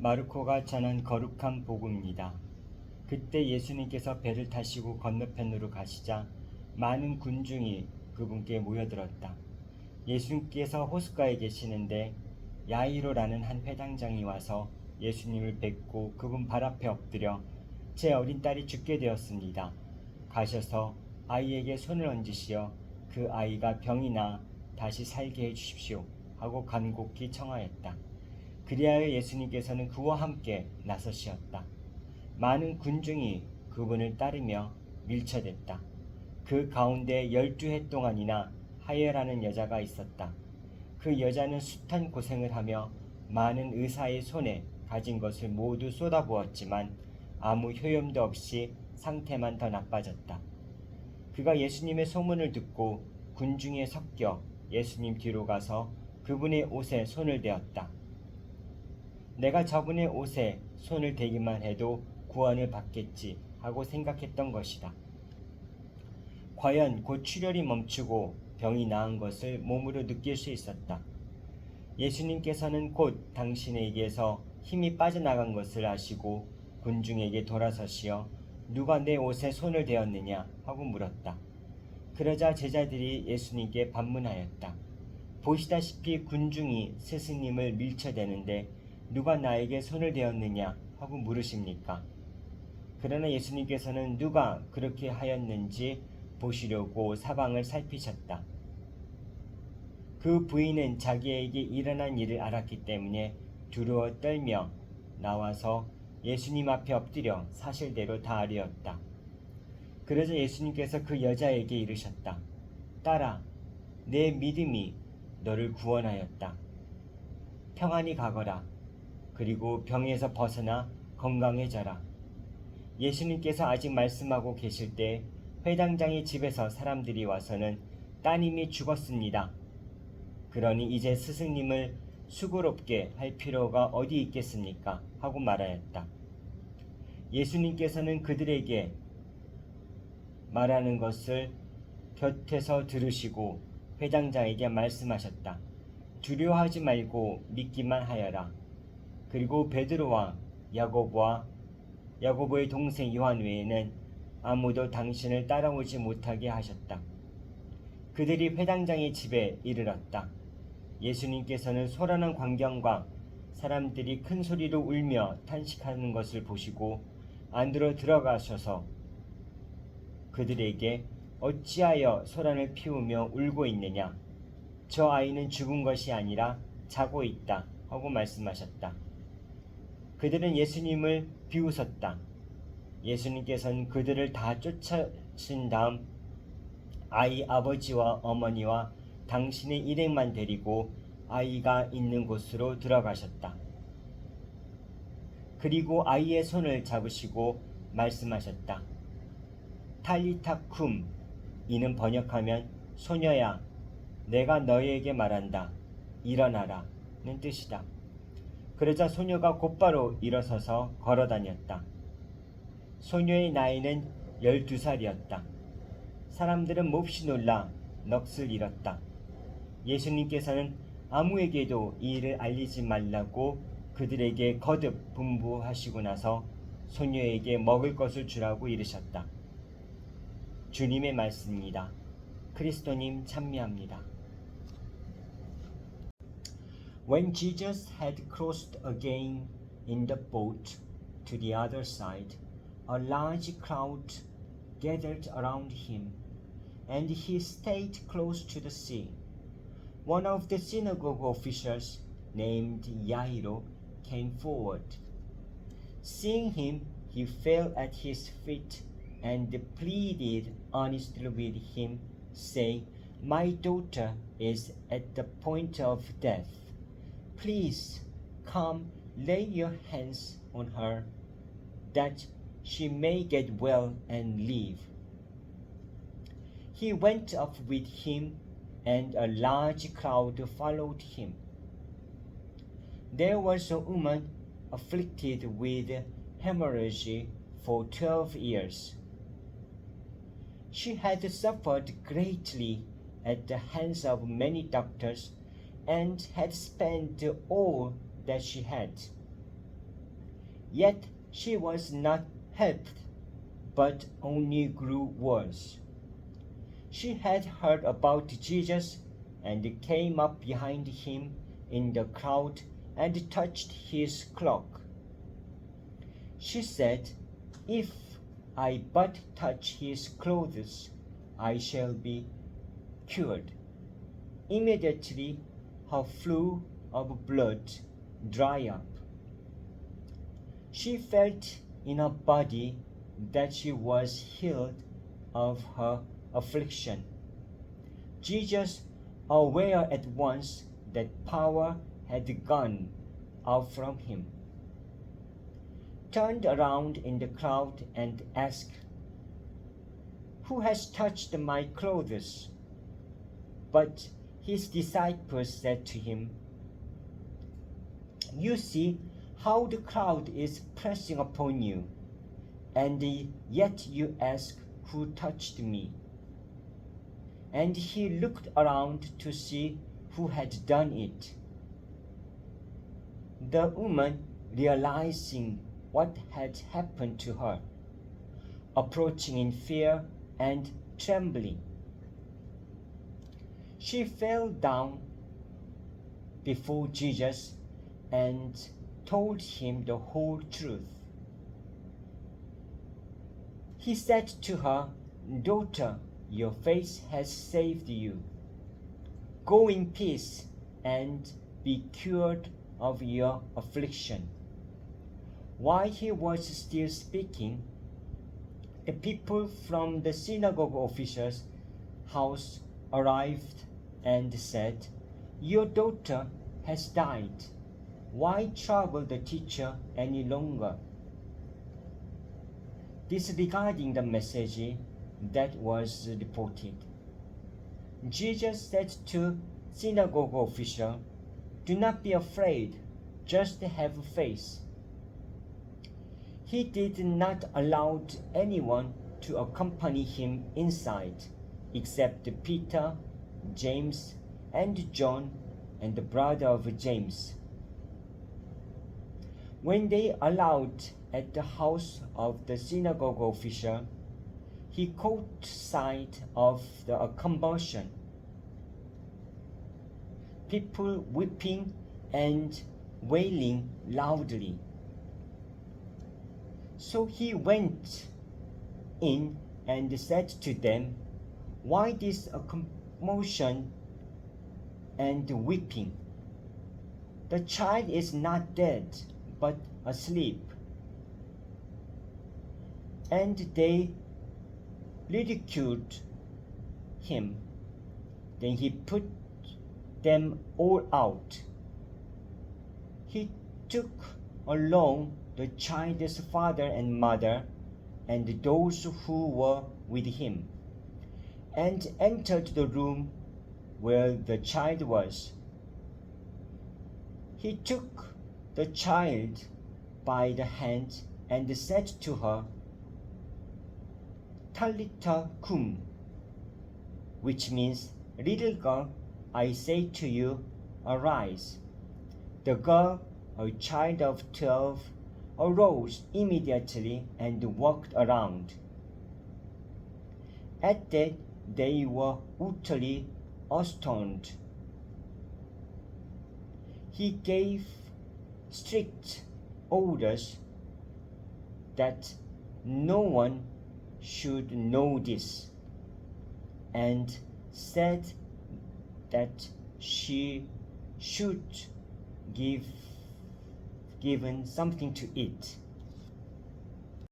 마르코가 전한 거룩한 복음입니다. 그때 예수님께서 배를 타시고 건너편으로 가시자 많은 군중이 그분께 모여들었다. 예수님께서 호숫가에 계시는데 야이로라는 한 회당장이 와서 예수님을 뵙고 그분 발 앞에 엎드려 제 어린 딸이 죽게 되었습니다. 가셔서 아이에게 손을 얹으시어 그 아이가 병이 나 다시 살게 해주십시오 하고 간곡히 청하였다. 그리하여 예수님께서는 그와 함께 나서시었다. 많은 군중이 그분을 따르며 밀쳐댔다. 그 가운데 12해 동안이나 하여라는 여자가 있었다. 그 여자는 숱한 고생을 하며 많은 의사의 손에 가진 것을 모두 쏟아부었지만 아무 효용도 없이 상태만 더 나빠졌다. 그가 예수님의 소문을 듣고 군중에 섞여 예수님 뒤로 가서 그분의 옷에 손을 대었다. 내가 저분의 옷에 손을 대기만 해도 구원을 받겠지 하고 생각했던 것이다. 과연 곧 출혈이 멈추고 병이 나은 것을 몸으로 느낄 수 있었다. 예수님께서는 곧 당신에게서 힘이 빠져나간 것을 아시고 군중에게 돌아서시어 누가 내 옷에 손을 대었느냐 하고 물었다. 그러자 제자들이 예수님께 반문하였다. 보시다시피 군중이 스승님을 밀쳐대는데 누가 나에게 손을 대었느냐 하고 물으십니까? 그러나 예수님께서는 누가 그렇게 하였는지 보시려고 사방을 살피셨다. 그 부인은 자기에게 일어난 일을 알았기 때문에 두려워 떨며 나와서 예수님 앞에 엎드려 사실대로 다 아뢰었다. 그러자 예수님께서 그 여자에게 이르셨다. 딸아, 내 믿음이 너를 구원하였다. 평안히 가거라. 그리고 병에서 벗어나 건강해져라. 예수님께서 아직 말씀하고 계실 때 회당장의 집에서 사람들이 와서는 따님이 죽었습니다. 그러니 이제 스승님을 수고롭게 할 필요가 어디 있겠습니까? 하고 말하였다. 예수님께서는 그들에게 말하는 것을 곁에서 들으시고 회당장에게 말씀하셨다. 두려워하지 말고 믿기만 하여라. 그리고 베드로와 야고보의 동생 요한 외에는 아무도 당신을 따라오지 못하게 하셨다. 그들이 회당장의 집에 이르렀다. 예수님께서는 소란한 광경과 사람들이 큰 소리로 울며 탄식하는 것을 보시고 안으로 들어가셔서 그들에게 어찌하여 소란을 피우며 울고 있느냐? 저 아이는 죽은 것이 아니라 자고 있다 하고 말씀하셨다. 그들은 예수님을 비웃었다. 예수님께서는 그들을 다 쫓아신 다음 아이 아버지와 어머니와 당신의 일행만 데리고 아이가 있는 곳으로 들어가셨다. 그리고 아이의 손을 잡으시고 말씀하셨다. 탈리타 쿰, 이는 번역하면 소녀야, 내가 너희에게 말한다. 일어나라는 뜻이다. 그러자 소녀가 곧바로 일어서서 걸어다녔다. 소녀의 나이는 12살이었다. 사람들은 몹시 놀라 넋을 잃었다. 예수님께서는 아무에게도 이 일을 알리지 말라고 그들에게 거듭 분부하시고 나서 소녀에게 먹을 것을 주라고 이르셨다. 주님의 말씀입니다. 그리스도님 찬미합니다. When Jesus had crossed again in the boat to the other side, a large crowd gathered around him, and he stayed close to the sea. One of the synagogue officials, named Jairo, came forward. Seeing him, he fell at his feet and pleaded earnestly with him, saying, "My daughter is at the point of death. Please come lay your hands on her, that she may get well and live." He went up with him, and a large crowd followed him. There was a woman afflicted with hemorrhage for 12 years. She had suffered greatly at the hands of many doctors and had spent all that she had. Yet she was not helped, but only grew worse. She had heard about Jesus and came up behind him in the crowd and touched his cloak. She said, "If I but touch his clothes, I shall be cured." Immediately her flow of blood dried up. She felt in her body that she was healed of her affliction. Jesus, aware at once that power had gone out from him, turned around in the crowd and asked, "Who has touched my clothes?" But his disciples said to him, "You see how the crowd is pressing upon you, and yet you ask, 'Who touched me?'" And he looked around to see who had done it. The woman, realizing what had happened to her, approaching in fear and trembling, she fell down before Jesus and told him the whole truth. He said to her, "Daughter, your faith has saved you. Go in peace and be cured of your affliction." While he was still speaking, the people from the synagogue official's house arrived and said, "Your daughter has died. Why trouble the teacher any longer?" Disregarding the message that was reported, Jesus said to synagogue official, "Do not be afraid, just have faith." He did not allow anyone to accompany him inside except Peter, James, and John, and the brother of James. When they arrived at the house of the synagogue official, he caught sight of the commotion, people weeping and wailing loudly. So he went in and said to them, "Why this commotion and weeping? The child is not dead, but asleep." And they ridiculed him. Then he put them all out. He took along the child's father and mother and those who were with him, and entered the room where the child was. He took the child by the hand and said to her, "Talitha cum," which means, "Little girl, I say to you, arise." The girl, a child of 12, arose immediately and walked around. At that they were utterly astounded. He gave strict orders that no one should know this, and said that she should given something to eat.